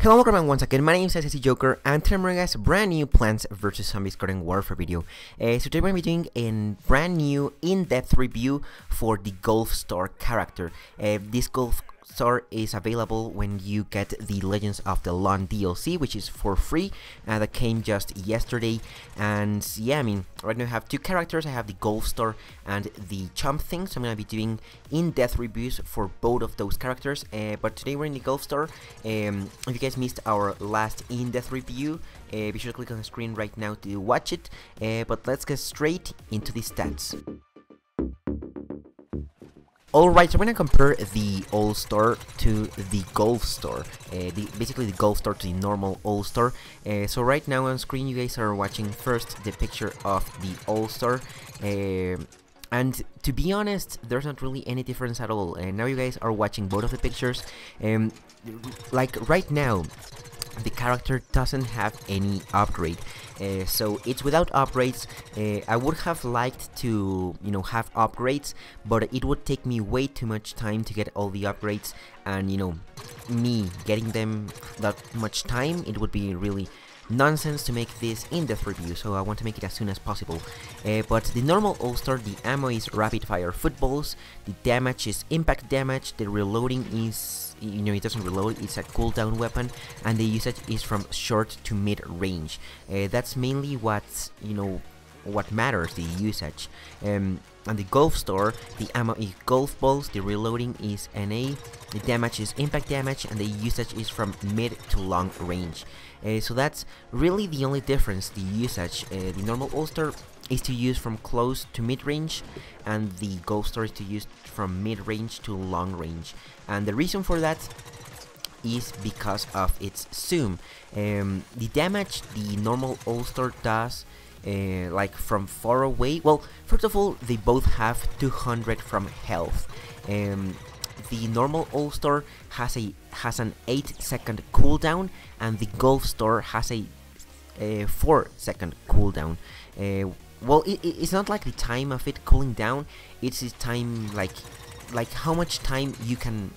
Hello, welcome and once again, my name is Joker, and today I'm bringing guys a brand new Plants vs Zombies Garden Warfare video. So today we're going to be doing a brand new in-depth review for the Golf Star character. This Golf Star is available when you get the Legends of the Lawn DLC, which is for free, that came just yesterday. And yeah, I mean, right now I have two characters. I have the Golf Star and the Chump thing, so I'm going to be doing in-depth reviews for both of those characters. But today we're in the Golf Star. If you guys missed our last in-depth review, be sure to click on the screen right now to watch it. But let's get straight into the stats. Alright, so we're gonna compare the All-Star to the Golf Star, basically the Golf Star to the normal All-Star. So right now on screen you guys are watching first the picture of the All-Star, and to be honest, there's not really any difference at all. Now you guys are watching both of the pictures, like right now the character doesn't have any upgrade, so it's without upgrades. I would have liked to, have upgrades, but it would take me way too much time to get all the upgrades, and me getting them that much time, it would be really nonsense to make this in-depth review, so I want to make it as soon as possible. But the normal All-Star, the ammo is rapid fire footballs, the damage is impact damage, the reloading is, it doesn't reload, it's a cooldown weapon, and the usage is from short to mid range. That's mainly what matters, the usage. And the Golf Star, the ammo is golf balls, the reloading is NA, the damage is impact damage, and the usage is from mid to long range. So that's really the only difference, the usage. The normal All-Star is to use from close to mid range, and the Golf Star is to use from mid range to long range. And the reason for that is because of its zoom. The damage the normal All-Star does, like from far away, well, first of all, they both have 200 from health. The normal All-Star has an 8-second cooldown, and the Golf Star has a 4-second cooldown. Well, it's not like the time of it cooling down, it's the time, like how much time you can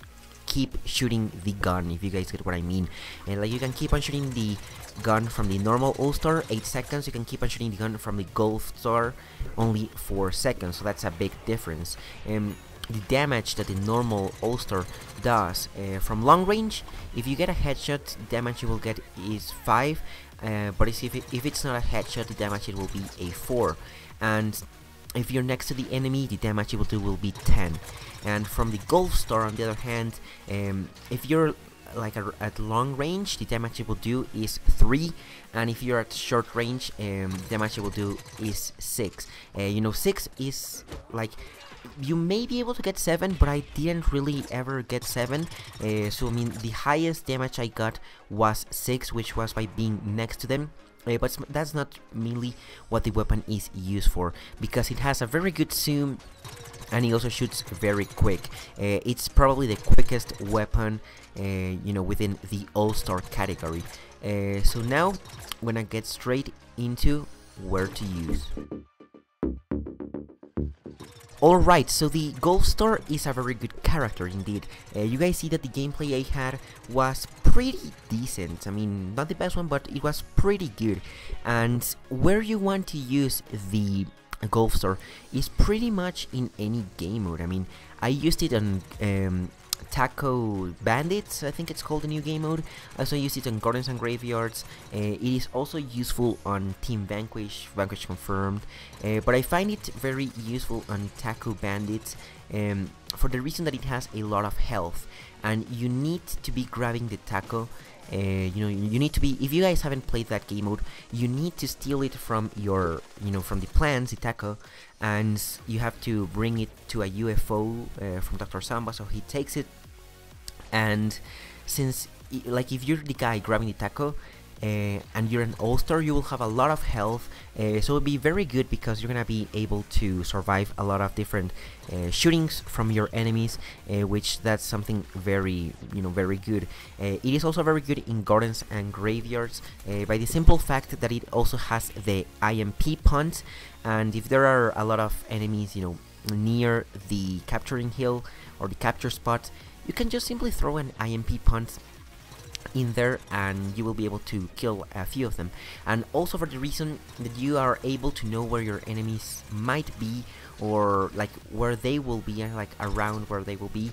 keep shooting the gun, if you guys get what I mean. Like you can keep on shooting the gun from the normal All-Star 8 seconds, you can keep on shooting the gun from the Golf Star only 4 seconds, so that's a big difference. The damage that the normal All-Star does from long range, if you get a headshot, the damage you will get is 5, but if it's not a headshot, the damage it will be a 4, and if you're next to the enemy, the damage you will do will be 10. And from the Golf Star, on the other hand, if you're like at long range, the damage it will do is 3, and if you're at short range, the damage it will do is 6. 6 is like, you may be able to get 7, but I didn't really ever get 7. So I mean, the highest damage I got was 6, which was by being next to them. But that's not mainly what the weapon is used for, because it has a very good zoom, and it also shoots very quick. It's probably the quickest weapon, within the All-Star category. So now I'm gonna get straight into where to use. Alright, so the Golf Star is a very good character indeed. You guys see that the gameplay I had was pretty decent. I mean, not the best one, but it was pretty good. And where you want to use the Golf Star is pretty much in any game mode. I mean, I used it on Taco Bandits, I think it's called the new game mode. I also used it on Gardens and Graveyards. It is also useful on Team Vanquish confirmed, but I find it very useful on Taco Bandits, for the reason that it has a lot of health, and you need to be grabbing the taco. You need to be, if you guys haven't played that game mode, you need to steal it from your, from the plants, the taco, and you have to bring it to a UFO from Dr. Samba, so he takes it. And since, like, if you're the guy grabbing the taco, and you're an All-Star, you will have a lot of health, so it'll be very good because you're gonna be able to survive a lot of different shootings from your enemies, which that's something very, very good. It is also very good in Gardens and Graveyards, by the simple fact that it also has the IMP punt, and if there are a lot of enemies, near the capturing hill or the capture spot, you can just simply throw an IMP punt in there, and you will be able to kill a few of them. And also for the reason that you are able to know where your enemies might be, or like where they will be, like around where they will be,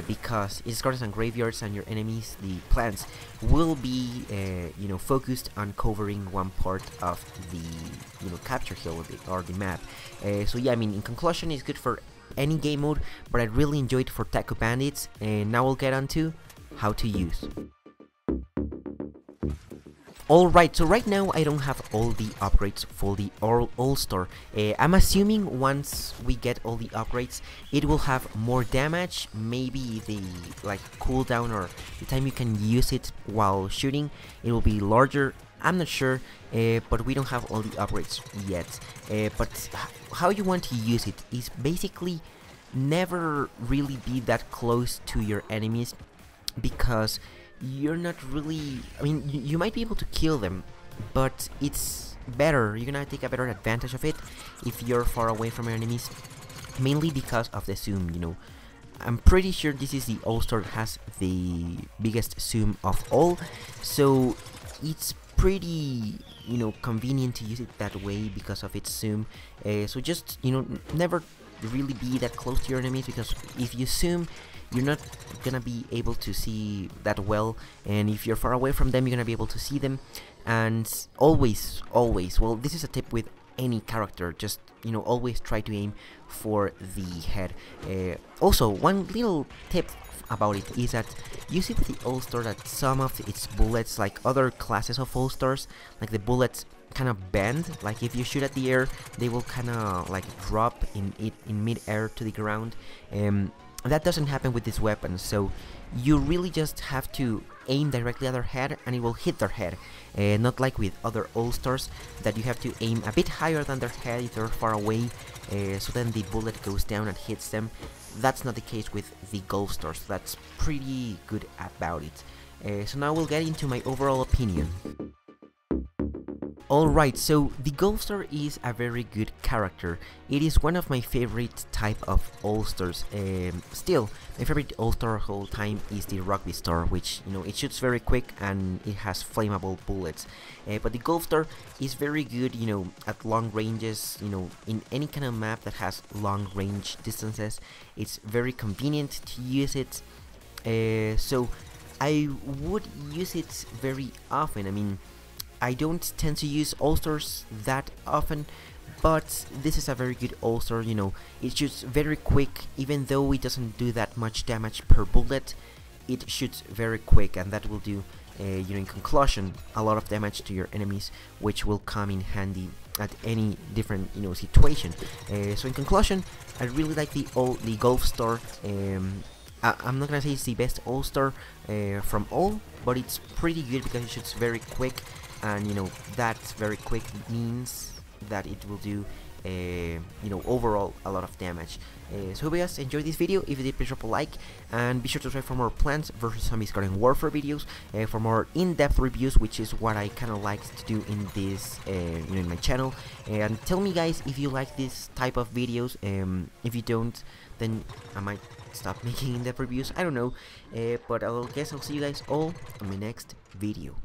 because it's gardens and graveyards, and your enemies, the plants, will be you know, focused on covering one part of the, you know, capture hill or the map. So yeah, I mean, in conclusion, it's good for any game mode, but I really enjoyed it for Taco Bandits. And now we'll get on to how to use. Alright, so right now I don't have all the upgrades for the All-Star. I'm assuming once we get all the upgrades, it will have more damage, maybe the like cooldown or the time you can use it while shooting, it will be larger. I'm not sure, but we don't have all the upgrades yet. But how you want to use it is basically never really be that close to your enemies, because you're not really, I mean, you might be able to kill them, but it's better, you're gonna take a better advantage of it if you're far away from your enemies, mainly because of the zoom, you know. I'm pretty sure this is the All-Star that has the biggest zoom of all, so it's pretty, you know, convenient to use it that way because of its zoom. So just, you know, never really be that close to your enemies, because if you zoom, you're not gonna be able to see that well, and if you're far away from them, you're gonna be able to see them. And always, well, this is a tip with any character, just, you know, always try to aim for the head. Also, one little tip about it is that you see with the All-Star that some of its bullets, like other classes of All-Stars, like the bullets kind of bend, like if you shoot at the air, they will kind of like drop in mid-air to the ground. That doesn't happen with this weapon, so you really just have to aim directly at their head and it will hit their head. Not like with other All-Stars that you have to aim a bit higher than their head if they're far away, so then the bullet goes down and hits them. That's not the case with the Golf Stars. That's pretty good about it. So now we'll get into my overall opinion. Alright, so the Golf Star is a very good character. It is one of my favorite type of All-Stars. Still, my favorite All-Star of all time is the Rugby Star, which, you know, it shoots very quick and it has flammable bullets. But the Golf Star is very good, you know, at long ranges, you know, in any kind of map that has long range distances. It's very convenient to use it. So I would use it very often. I mean, I don't tend to use All-Stars that often, but this is a very good All-Star, you know. It shoots very quick, even though it doesn't do that much damage per bullet, it shoots very quick, and that will do, you know, in conclusion, a lot of damage to your enemies, which will come in handy at any different, you know, situation. So in conclusion, I really like the Golf Star. I'm not gonna say it's the best All-Star from all, but it's pretty good because it shoots very quick. And you know, that very quick means that it will do you know, overall a lot of damage. So hope you guys enjoyed this video. If you did, please drop a like, and be sure to subscribe for more Plants vs Zombies Garden Warfare videos, for more in-depth reviews, which is what I kind of like to do in this you know, in my channel. And tell me guys if you like this type of videos. If you don't, then I might stop making in-depth reviews, I don't know. But I guess I'll see you guys all on my next video.